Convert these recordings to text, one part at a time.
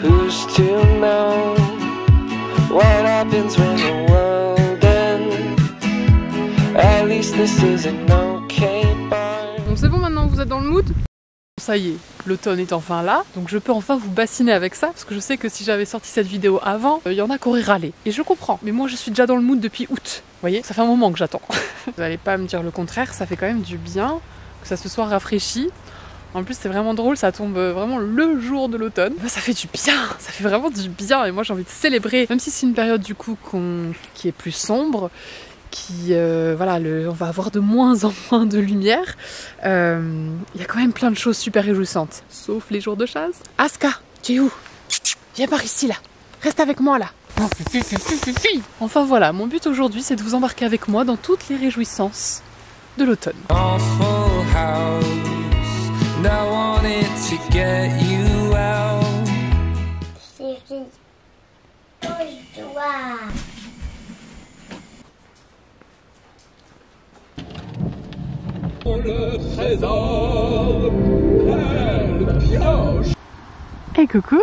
Who's to know what happens when the world ends? At least this is an okay bar. Bon, c'est bon maintenant, vous êtes dans le mood? Ça y est, l'automne est enfin là, donc je peux enfin vous bassiner avec ça, parce que je sais que si j'avais sorti cette vidéo avant, il y en a qui auraient râlé. Et je comprends, mais moi je suis déjà dans le mood depuis août. Vous voyez, ça fait un moment que j'attends. Vous n'allez pas me dire le contraire, ça fait quand même du bien que ça se soit rafraîchi. En plus c'est vraiment drôle, ça tombe vraiment le jour de l'automne. Ça fait du bien, ça fait vraiment du bien, et moi j'ai envie de célébrer, même si c'est une période du coup qui est plus sombre, qui voilà, on va avoir de moins en moins de lumière. Il y a quand même plein de choses super réjouissantes, sauf les jours de chasse. Aska, tu es où? Viens par ici là, reste avec moi là. Enfin voilà, mon but aujourd'hui c'est de vous embarquer avec moi dans toutes les réjouissances de l'automne. Le trésor, elle pioche. Hey coucou.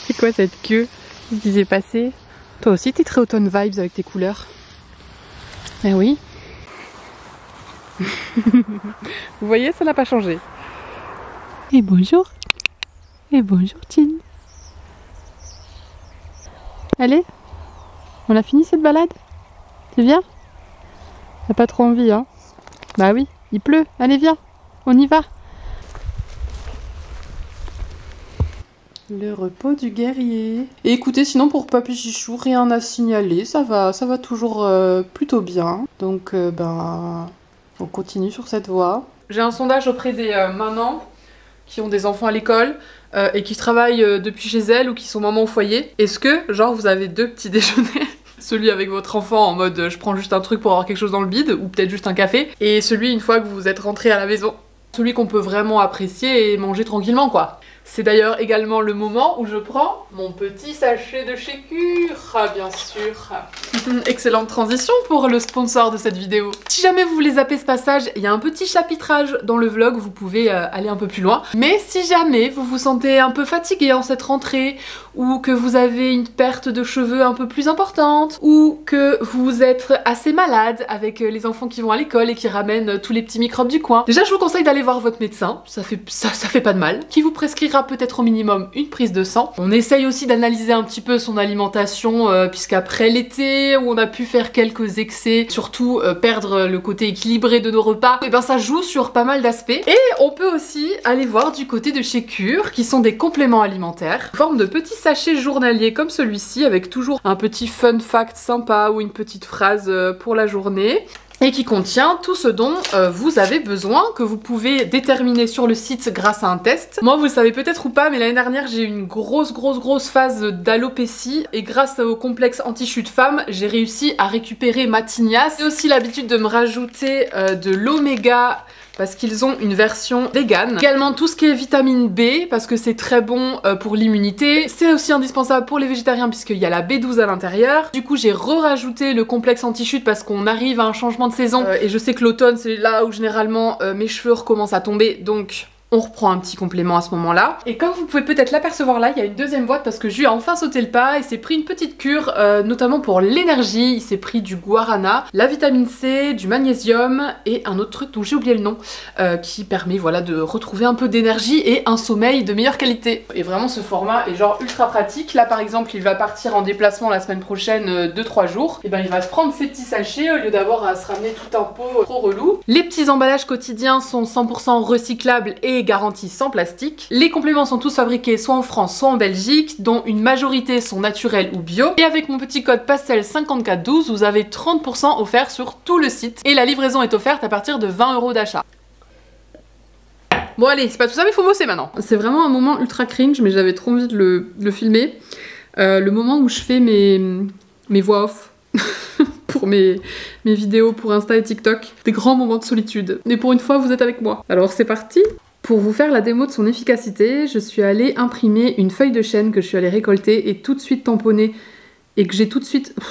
C'est quoi cette queue? Qu'est-ce qui s'est passé? Toi aussi t'es très automne vibes avec tes couleurs. Eh oui. Vous voyez, ça n'a pas changé. Et bonjour. Et bonjour Tin. Allez, on a fini cette balade? Tu viens? T'as pas trop envie, hein? Bah oui, il pleut. Allez, viens, on y va. Le repos du guerrier. Et écoutez, sinon pour Papy Chichou, rien à signaler. Ça va toujours plutôt bien. Donc, ben, on continue sur cette voie. J'ai un sondage auprès des mamans qui ont des enfants à l'école et qui travaillent depuis chez elles ou qui sont mamans au foyer. Est-ce que, genre, vous avez 2 petits déjeuners? Celui avec votre enfant en mode je prends juste un truc pour avoir quelque chose dans le bide, ou peut-être juste un café, et celui une fois que vous êtes rentré à la maison. Celui qu'on peut vraiment apprécier et manger tranquillement quoi. C'est d'ailleurs également le moment où je prends mon petit sachet de chez Cure, bien sûr. Excellente transition pour le sponsor de cette vidéo. Si jamais vous voulez zapper ce passage, il y a un petit chapitrage dans le vlog, vous pouvez aller un peu plus loin. Mais si jamais vous vous sentez un peu fatigué en cette rentrée, ou que vous avez une perte de cheveux un peu plus importante, ou que vous êtes assez malade avec les enfants qui vont à l'école et qui ramènent tous les petits microbes du coin, déjà je vous conseille d'aller voir votre médecin, ça fait pas de mal, qui vous prescrira peut-être au minimum une prise de sang. On essaye aussi d'analyser un petit peu son alimentation puisqu'après l'été où on a pu faire quelques excès, surtout perdre le côté équilibré de nos repas, et ben ça joue sur pas mal d'aspects. Et on peut aussi aller voir du côté de chez Cure qui sont des compléments alimentaires, en forme de petits sachets journaliers comme celui-ci avec toujours un petit fun fact sympa ou une petite phrase pour la journée. Et qui contient tout ce dont vous avez besoin, que vous pouvez déterminer sur le site grâce à un test. Moi, vous le savez peut-être ou pas, mais l'année dernière, j'ai eu une grosse phase d'alopécie, et grâce au complexe anti-chute femme, j'ai réussi à récupérer ma tignasse. J'ai aussi l'habitude de me rajouter de l'oméga, parce qu'ils ont une version vegan. Également tout ce qui est vitamine B, parce que c'est très bon pour l'immunité. C'est aussi indispensable pour les végétariens, puisqu'il y a la B12 à l'intérieur. Du coup, j'ai rajouté le complexe anti-chute, parce qu'on arrive à un changement de saison. Et je sais que l'automne, c'est là où généralement mes cheveux recommencent à tomber, donc on reprend un petit complément à ce moment-là. Et comme vous pouvez peut-être l'apercevoir là, il y a une deuxième boîte parce que Jus a enfin sauté le pas et s'est pris une petite cure, notamment pour l'énergie. Il s'est pris du guarana, la vitamine C, du magnésium et un autre truc dont j'ai oublié le nom, qui permet voilà de retrouver un peu d'énergie et un sommeil de meilleure qualité. Et vraiment ce format est genre ultra pratique. Là par exemple, il va partir en déplacement la semaine prochaine 2-3 jours. Et ben il va se prendre ses petits sachets au lieu d'avoir à se ramener tout un pot trop relou. Les petits emballages quotidiens sont 100% recyclables et garantis sans plastique. Les compléments sont tous fabriqués soit en France soit en Belgique, dont une majorité sont naturels ou bio. Et avec mon petit code pastel5412, vous avez 30% offert sur tout le site. Et la livraison est offerte à partir de 20 € d'achat. Bon allez, c'est pas tout ça mais faut bosser maintenant. C'est vraiment un moment ultra cringe, mais j'avais trop envie de le filmer. Le moment où je fais mes voix off. Pour mes vidéos pour Insta et TikTok. Des grands moments de solitude. Mais pour une fois, vous êtes avec moi. Alors c'est parti. Pour vous faire la démo de son efficacité, je suis allée imprimer une feuille de chêne que je suis allée récolter et tout de suite tamponner. Et que j'ai tout de suite... Vous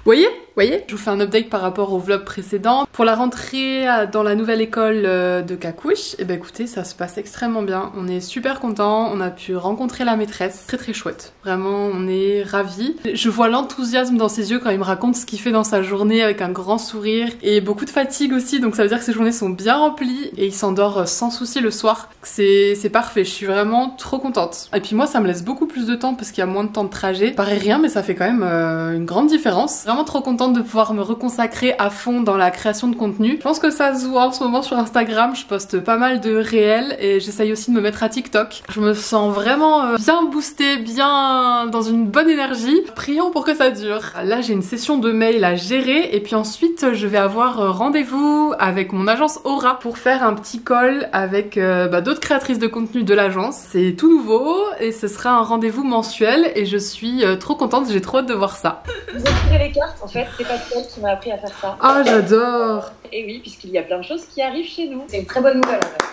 voyez ? voyez, je vous fais un update par rapport au vlog précédent. Pour la rentrée dans la nouvelle école de Kakouche, et ben écoutez, ça se passe extrêmement bien. On est super contents, on a pu rencontrer la maîtresse, très chouette. Vraiment, on est ravis. Je vois l'enthousiasme dans ses yeux quand il me raconte ce qu'il fait dans sa journée avec un grand sourire et beaucoup de fatigue aussi, donc ça veut dire que ses journées sont bien remplies et il s'endort sans souci le soir. C'est parfait, je suis vraiment trop contente. Et puis moi, ça me laisse beaucoup plus de temps parce qu'il y a moins de temps de trajet. Ça paraît rien, mais ça fait quand même une grande différence. Vraiment trop contente de pouvoir me reconsacrer à fond dans la création de contenu. Je pense que ça se voit en ce moment sur Instagram, je poste pas mal de réels et j'essaye aussi de me mettre à TikTok. Je me sens vraiment bien boostée, bien dans une bonne énergie. Prions pour que ça dure. Là, j'ai une session de mail à gérer et puis ensuite, je vais avoir rendez-vous avec mon agence Aura pour faire un petit call avec d'autres créatrices de contenu de l'agence. C'est tout nouveau et ce sera un rendez-vous mensuel et je suis trop contente, j'ai trop hâte de voir ça. Vous avez tiré les cartes en fait, c'est Pascal qui m'a appris à faire ça. Ah, j'adore. Et oui, puisqu'il y a plein de choses qui arrivent chez nous. C'est une très bonne nouvelle en fait.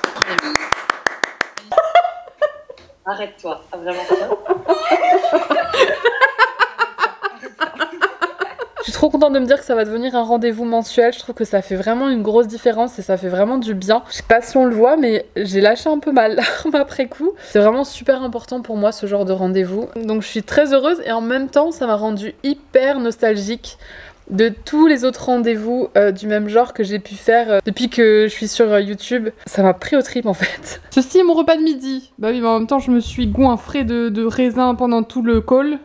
Arrête-toi, vraiment ça. Je suis trop contente de me dire que ça va devenir un rendez-vous mensuel. Je trouve que ça fait vraiment une grosse différence et ça fait vraiment du bien. Je sais pas si on le voit, mais j'ai lâché un peu ma larme après coup. C'est vraiment super important pour moi ce genre de rendez-vous. Donc je suis très heureuse et en même temps ça m'a rendue hyper nostalgique de tous les autres rendez-vous du même genre que j'ai pu faire depuis que je suis sur YouTube. Ça m'a pris au trip en fait. Ceci est mon repas de midi. Bah oui, mais en même temps je me suis goinfrée de raisin pendant tout le call.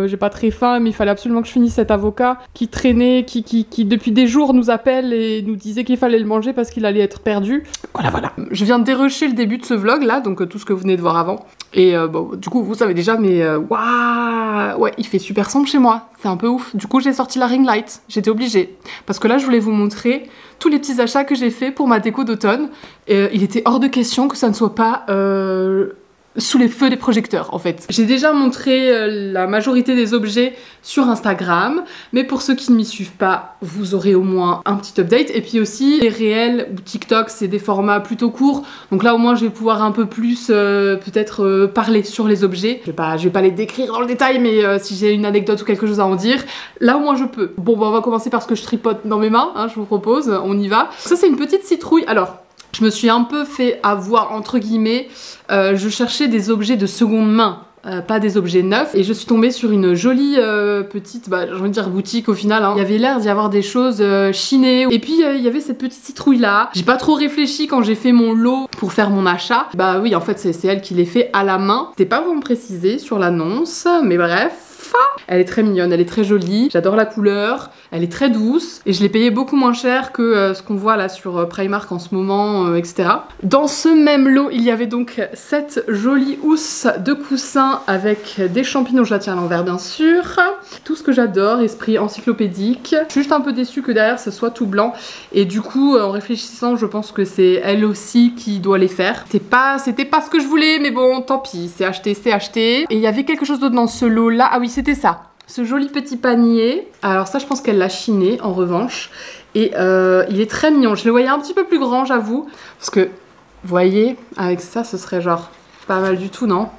J'ai pas très faim, mais il fallait absolument que je finisse cet avocat qui traînait, qui depuis des jours nous appelle et nous disait qu'il fallait le manger parce qu'il allait être perdu. Voilà. Je viens de dérusher le début de ce vlog là, donc tout ce que vous venez de voir avant. Et du coup vous savez déjà, mais waouh, ouais, il fait super sombre chez moi. C'est un peu ouf. Du coup j'ai sorti la ring light. J'étais obligée. Parce que là, je voulais vous montrer tous les petits achats que j'ai fait pour ma déco d'automne. Il était hors de question que ça ne soit pas sous les feux des projecteurs, en fait. J'ai déjà montré la majorité des objets sur Instagram, mais pour ceux qui ne m'y suivent pas, vous aurez au moins un petit update. Et puis aussi, les réels ou TikTok, c'est des formats plutôt courts. Donc là, au moins, je vais pouvoir un peu plus, peut-être, parler sur les objets. Je vais pas les décrire dans le détail, mais si j'ai une anecdote ou quelque chose à en dire, là, au moins, je peux. Bon, on va commencer par ce que je tripote dans mes mains, hein, je vous propose. On y va. Ça, c'est une petite citrouille. Alors, je me suis un peu fait avoir, entre guillemets, je cherchais des objets de seconde main, pas des objets neufs, et je suis tombée sur une jolie petite, j'ai envie de dire boutique au final, hein. Il y avait l'air d'y avoir des choses chinées, et puis il y avait cette petite citrouille là. J'ai pas trop réfléchi quand j'ai fait mon lot pour faire mon achat. Bah oui, en fait c'est elle qui les fait à la main. C'était pas vraiment précisé sur l'annonce, mais bref. Elle est très mignonne, elle est très jolie, j'adore la couleur, elle est très douce et je l'ai payée beaucoup moins cher que ce qu'on voit là sur Primark en ce moment, etc. Dans ce même lot, il y avait donc cette jolie housse de coussin avec des champignons, je la tiens à l'envers bien sûr. Tout ce que j'adore, esprit encyclopédique. Je suis juste un peu déçue que derrière ce soit tout blanc et du coup en réfléchissant je pense que c'est elle aussi qui doit les faire. C'était pas ce que je voulais mais bon tant pis, c'est acheté, c'est acheté. Et il y avait quelque chose d'autre dans ce lot là, ah oui c'était ça. Ce joli petit panier, alors ça je pense qu'elle l'a chiné en revanche, et il est très mignon, je le voyais un petit peu plus grand j'avoue, parce que vous voyez, avec ça ce serait genre pas mal du tout non?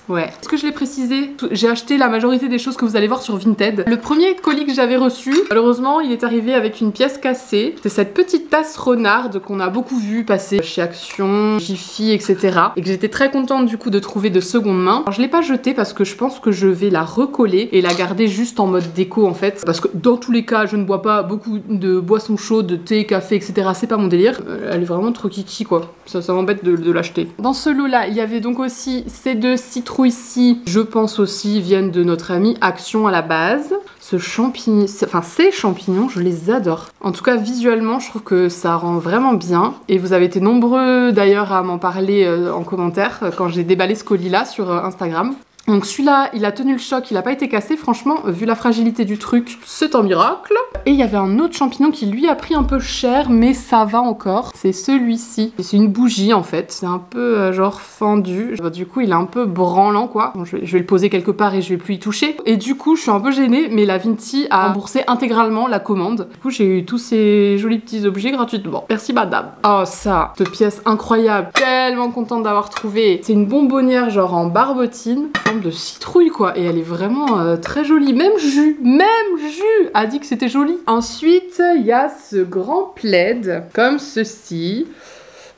Ouais. Est-ce que je l'ai précisé? J'ai acheté la majorité des choses que vous allez voir sur Vinted. Le premier colis que j'avais reçu, malheureusement, il est arrivé avec une pièce cassée. C'est cette petite tasse renarde qu'on a beaucoup vu passer chez Action, Jiffy, etc. Et que j'étais très contente du coup de trouver de seconde main. Alors je l'ai pas jetée parce que je pense que je vais la recoller et la garder juste en mode déco en fait. Parce que dans tous les cas, je ne bois pas beaucoup de boissons chaudes, de thé, café, etc. C'est pas mon délire. Elle est vraiment trop kiki quoi. Ça m'embête de l'acheter. Dans ce lot là, il y avait donc aussi ces deux citrouilles ici, je pense aussi viennent de notre ami Action à la base. Ces champignons, je les adore. En tout cas, visuellement, je trouve que ça rend vraiment bien. Et vous avez été nombreux d'ailleurs à m'en parler en commentaire quand j'ai déballé ce colis-là sur Instagram. Donc celui-là, il a tenu le choc, il n'a pas été cassé, franchement, vu la fragilité du truc, c'est un miracle. Et il y avait un autre champignon qui lui a pris un peu cher, mais ça va encore. C'est celui-ci. C'est une bougie en fait, c'est un peu genre fendu. Du coup, il est un peu branlant quoi. Bon, je vais le poser quelque part et je vais plus y toucher. Et du coup, je suis un peu gênée, mais la Vinti a remboursé intégralement la commande. Du coup, j'ai eu tous ces jolis petits objets gratuitement. Merci madame. Oh ça, cette pièce incroyable. Tellement contente d'avoir trouvé. C'est une bonbonnière genre en barbotine. forme de citrouille quoi. Et elle est vraiment très jolie. Même Jus a dit que c'était joli. Ensuite, il y a ce grand plaid comme ceci.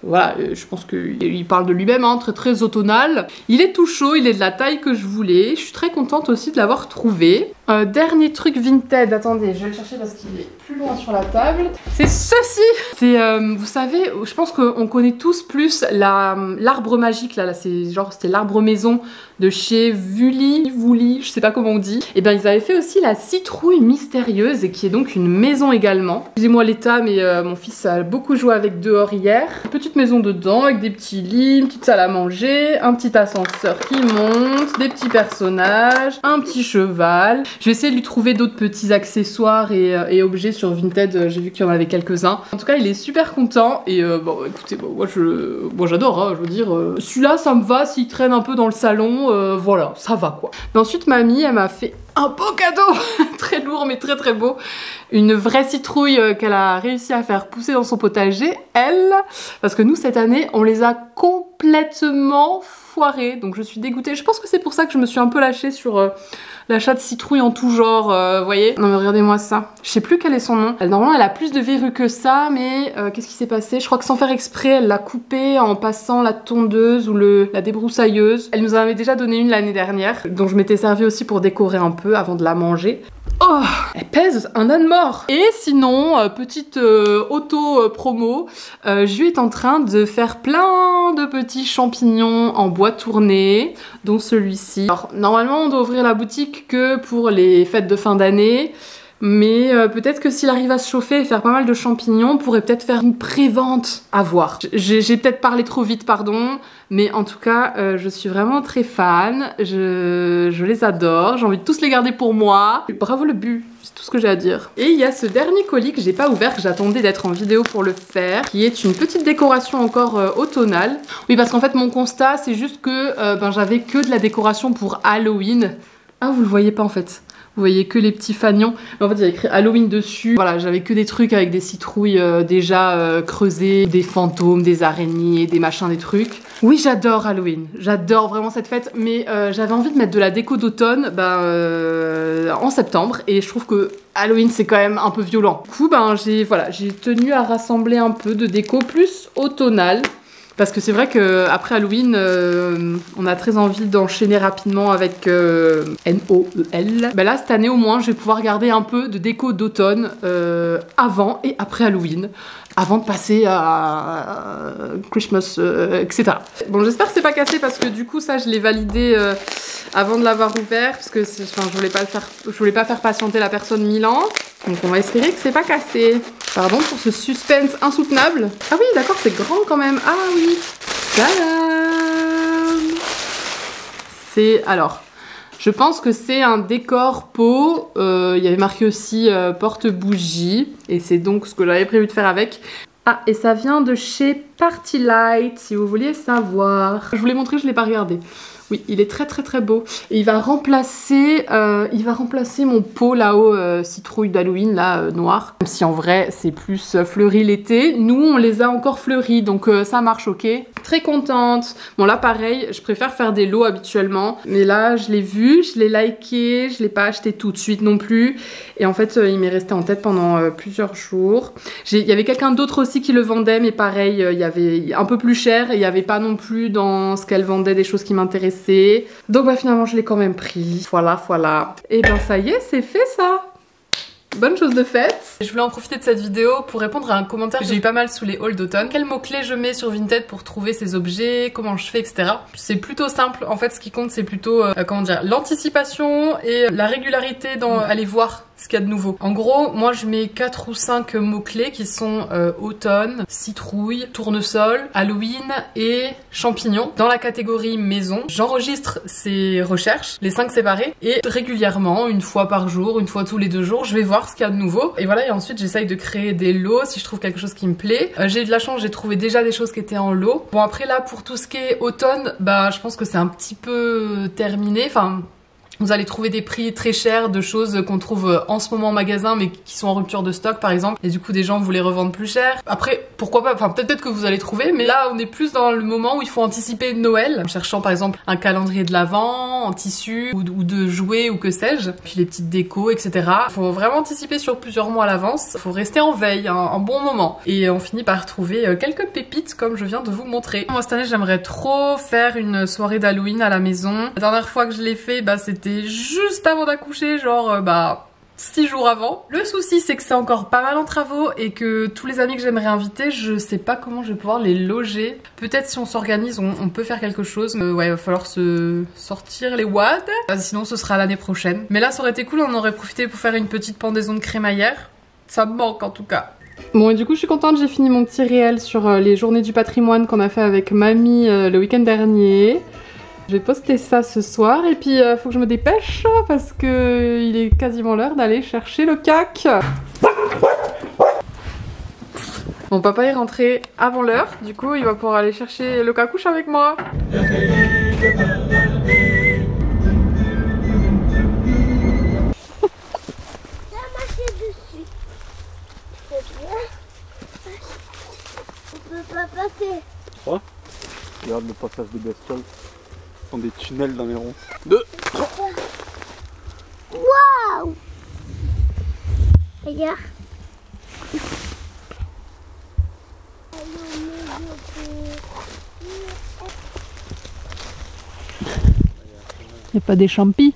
Voilà, je pense qu'il parle de lui-même, hein, très automnal. Il est tout chaud, il est de la taille que je voulais. Je suis très contente aussi de l'avoir trouvé. Dernier truc Vinted, attendez, je vais le chercher parce qu'il est plus loin sur la table. C'est ceci. C'est, vous savez, je pense qu'on connaît tous plus l'arbre magique, là c'était l'arbre maison de chez Woolly, je sais pas comment on dit. Et bien ils avaient fait aussi la citrouille mystérieuse, et qui est donc une maison également. Excusez-moi l'état, mais mon fils a beaucoup joué avec dehors hier. Une petite maison dedans avec des petits lits, une petite salle à manger, un petit ascenseur qui monte, des petits personnages, un petit cheval. Je vais essayer de lui trouver d'autres petits accessoires et objets sur Vinted, j'ai vu qu'il y en avait quelques-uns. En tout cas, il est super content et bon, écoutez, bon, moi j'adore, hein, je veux dire, celui-là ça me va s'il traîne un peu dans le salon, voilà, ça va quoi. Mais ensuite, mamie, elle m'a fait un beau cadeau, très lourd mais très beau. Une vraie citrouille qu'elle a réussi à faire pousser dans son potager, elle, parce que nous cette année, on les a complètement foirés, donc je suis dégoûtée. Je pense que c'est pour ça que je me suis un peu lâchée sur l'achat de citrouilles en tout genre, vous voyez. Non mais regardez-moi ça. Je sais plus quel est son nom. Normalement elle a plus de verrues que ça, mais qu'est-ce qui s'est passé? Je crois que sans faire exprès, elle l'a coupée en passant la tondeuse ou la débroussailleuse. Elle nous en avait déjà donné une l'année dernière, dont je m'étais servie aussi pour décorer un peu avant de la manger. Oh, elle pèse un âne mort. Et sinon, petite auto-promo, Jus est en train de faire plein de petits champignons en bois tourné, dont celui-ci. Alors, normalement, on doit ouvrir la boutique que pour les fêtes de fin d'année. Mais peut-être que s'il arrive à se chauffer et faire pas mal de champignons, on pourrait peut-être faire une pré-vente à voir. J'ai peut-être parlé trop vite, pardon, mais en tout cas, je suis vraiment très fan, je les adore, j'ai envie de tous les garder pour moi. Bravo le but, c'est tout ce que j'ai à dire. Et il y a ce dernier colis que j'ai pas ouvert, que j'attendais d'être en vidéo pour le faire, qui est une petite décoration encore automnale. Oui, parce qu'en fait, mon constat, c'est juste que j'avais que de la décoration pour Halloween. Ah, vous le voyez pas en fait. Vous voyez que les petits fanions. Mais en fait, il y a écrit Halloween dessus. Voilà, j'avais que des trucs avec des citrouilles déjà creusées, des fantômes, des araignées, des machins, des trucs. Oui, j'adore Halloween. J'adore vraiment cette fête. Mais j'avais envie de mettre de la déco d'automne en septembre. Et je trouve que Halloween, c'est quand même un peu violent. Du coup, j'ai tenu à rassembler un peu de déco plus automnale. Parce que c'est vrai qu'après Halloween, on a très envie d'enchaîner rapidement avec Noël. Ben là, cette année au moins, je vais pouvoir garder un peu de déco d'automne avant et après Halloween, avant de passer à Christmas, etc. Bon, j'espère que c'est pas cassé parce que du coup, ça, je l'ai validé avant de l'avoir ouvert parce que je voulais pas faire patienter la personne 1000 ans. Donc on va espérer que c'est pas cassé. Pardon pour ce suspense insoutenable. Ah oui, d'accord, c'est grand quand même. Ah oui. Tadam. C'est... Alors, je pense que c'est un décor pot. Il y avait marqué aussi porte-bougie. Et c'est donc ce que j'avais prévu de faire avec. Ah, et ça vient de chez Party Light, si vous vouliez savoir. Je vous l'ai montré, je l'ai pas regardé. Oui, il est très beau. Et il va remplacer mon pot là-haut, citrouille d'Halloween, là, noir. Même si en vrai, c'est plus fleuri l'été. Nous, on les a encore fleuris, donc ça marche, ok. Très contente. Bon, là, pareil, je préfère faire des lots habituellement. Mais là, je l'ai vu, je l'ai liké, je l'ai pas acheté tout de suite non plus. Et en fait, il m'est resté en tête pendant plusieurs jours. Il y avait quelqu'un d'autre aussi qui le vendait, mais pareil, il y avait un peu plus cher. Et il n'y avait pas non plus dans ce qu'elle vendait des choses qui m'intéressaient. Donc finalement je l'ai quand même pris. Voilà. Et ben ça y est, c'est fait ça. Bonne chose de faite. Je voulais en profiter de cette vidéo pour répondre à un commentaire que j'ai eu pas mal sous les hauls d'automne. Quels mots-clés je mets sur Vinted pour trouver ces objets, comment je fais, etc. C'est plutôt simple. En fait, ce qui compte, c'est plutôt, l'anticipation et la régularité dans aller voir ce qu'il y a de nouveau. En gros, moi je mets 4 ou 5 mots-clés qui sont automne, citrouille, tournesol, Halloween et champignons dans la catégorie maison. J'enregistre ces recherches, les 5 séparés, et régulièrement, une fois par jour, une fois tous les 2 jours, je vais voir ce qu'il y a de nouveau. Et voilà, et ensuite j'essaye de créer des lots si je trouve quelque chose qui me plaît. J'ai eu de la chance, j'ai trouvé déjà des choses qui étaient en lot. Bon après là, pour tout ce qui est automne, je pense que c'est un petit peu terminé. Enfin, Vous allez trouver des prix très chers de choses qu'on trouve en ce moment en magasin mais qui sont en rupture de stock par exemple. Et du coup des gens vous les revendent plus cher. Après pourquoi pas, enfin peut-être que vous allez trouver, mais là on est plus dans le moment où il faut anticiper Noël. En cherchant par exemple un calendrier de l'Avent en tissu ou de jouets ou que sais-je. Puis les petites décos etc. Faut vraiment anticiper sur plusieurs mois à l'avance. Faut rester en veille un bon moment. Et on finit par trouver quelques pépites comme je viens de vous montrer. Moi cette année j'aimerais trop faire une soirée d'Halloween à la maison. La dernière fois que je l'ai fait c'était juste avant d'accoucher, genre 6 jours avant. Le souci c'est que c'est encore pas mal en travaux et que tous les amis que j'aimerais inviter, je sais pas comment je vais pouvoir les loger. Peut-être si on s'organise on peut faire quelque chose, mais ouais il va falloir se sortir les watts. Sinon ce sera l'année prochaine. Mais là ça aurait été cool, on aurait profité pour faire une petite pendaison de crémaillère. Ça me manque en tout cas. Bon et du coup je suis contente, j'ai fini mon petit réel sur les journées du patrimoine qu'on a fait avec mamie le week-end dernier. Je vais poster ça ce soir et puis faut que je me dépêche parce que il est quasiment l'heure d'aller chercher le cac. Mon papa est rentré avant l'heure, du coup il va pouvoir aller chercher le cacouche avec moi. On peut pas passer. Quoi? Regarde le passage des bestioles. Ce sont des tunnels dans les ronds. 2, 3. Waouh! Regarde. Y'a pas des champis?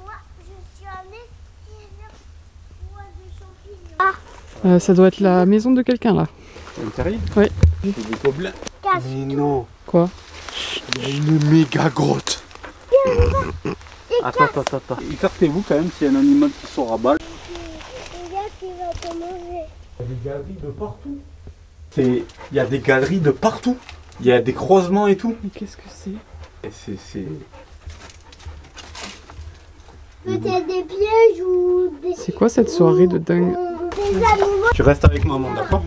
Moi, je suis un estiveur de champignons. Ça doit être la maison de quelqu'un là. Un terrier? Oui. C'est des gobelins. Mais non. Quoi? Il y a une méga grotte. Attends. Écartez-vous quand même s'il y a un animal qui sort à balle. Regarde qui va te manger. Il y a des galeries de partout. Il y a des galeries de partout. Il y a des croisements et tout. Mais qu'est-ce que c'est? C'est... Peut-être des pièges ou des... C'est quoi cette soirée de dingue? Des animaux. Tu restes avec maman, d'accord?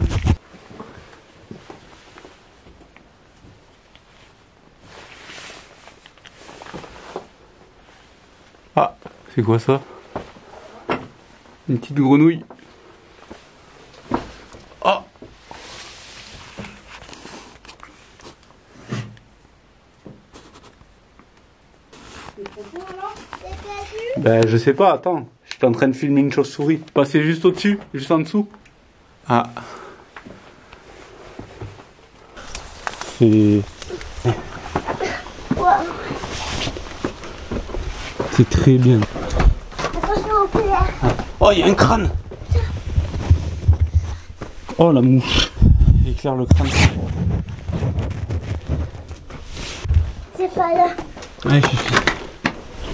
Ah, c'est quoi ça? Une petite grenouille. Ah! Ben je sais pas, attends. J'étais en train de filmer une chauve-souris. Passez juste au-dessus, juste en dessous. Ah. C'est... C'est très bien. Attention au clair. Oh, il y a un crâne. Oh, la mouche. Elle éclaire le crâne. C'est pas là. Ouais, je...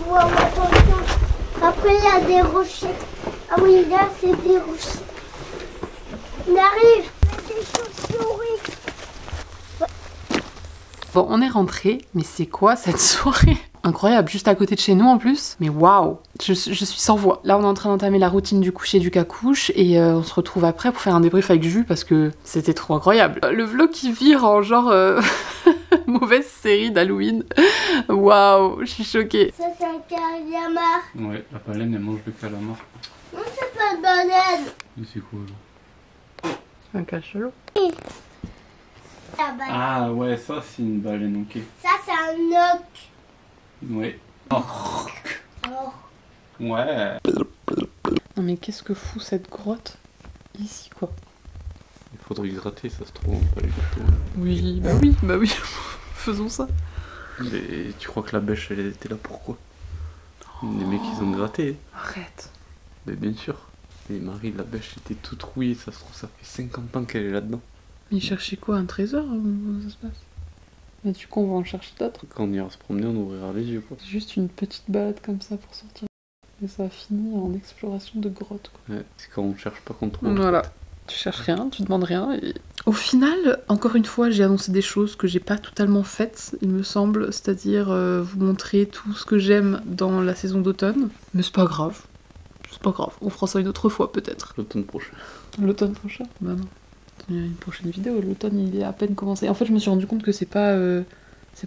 Wow, attention. Après, il y a des rochers. Ah oui, là, c'est des rochers. On arrive. Des chauves-souris. Bon, on est rentré, mais c'est quoi cette soirée? Incroyable, juste à côté de chez nous en plus. Mais waouh, je suis sans voix. Là, on est en train d'entamer la routine du coucher du cacouche et on se retrouve après pour faire un débrief avec Jules parce que c'était trop incroyable. Le vlog qui vire en genre mauvaise série d'Halloween. Waouh, je suis choquée. Ça, c'est un calamar. Ouais, la baleine, elle mange le calamar. Non, c'est pas une baleine. Mais c'est quoi, là? Un cachalot. La baleine. Ah, ouais, ça, c'est une baleine, ok. Ça, c'est un oc. Ouais. Oh. Ouais. Non mais qu'est-ce que fout cette grotte ici quoi? Il faudrait gratter, ça se trouve, pas les gâteaux. Oui, bah oui, faisons ça. Mais tu crois que la bêche, elle était là pourquoi? Les mecs, ils ont gratté. Arrête. Mais bien sûr. Et Marie, la bêche était toute rouillée, ça se trouve, ça fait 50 ans qu'elle est là-dedans. Mais il cherchait quoi, un trésor? Comment ça se passe? Mais du coup on va en chercher d'autres. Quand on ira se promener, on ouvrira les yeux, quoi. C'est juste une petite balade comme ça pour sortir. Et ça a fini en exploration de grotte quoi. Ouais, c'est quand on cherche pas qu'on trouve. Voilà. Tu cherches rien, tu demandes rien et... Au final, encore une fois, j'ai annoncé des choses que j'ai pas totalement faites, il me semble, c'est-à-dire vous montrer tout ce que j'aime dans la saison d'automne. Mais c'est pas grave. C'est pas grave, on fera ça une autre fois peut-être. L'automne prochain. L'automne prochain? Bah non. Il y a une prochaine vidéo, l'automne il est à peine commencé. En fait, je me suis rendu compte que c'est pas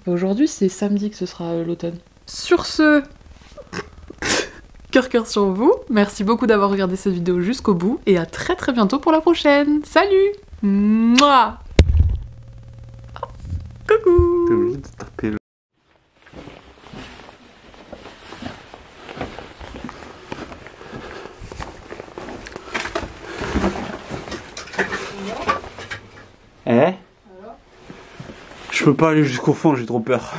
aujourd'hui, c'est samedi que ce sera l'automne. Sur ce, Cœur sur vous. Merci beaucoup d'avoir regardé cette vidéo jusqu'au bout. Et à très bientôt pour la prochaine. Salut. Mouah. Coucou. T'es obligé de taper le... Je peux pas aller jusqu'au fond, j'ai trop peur.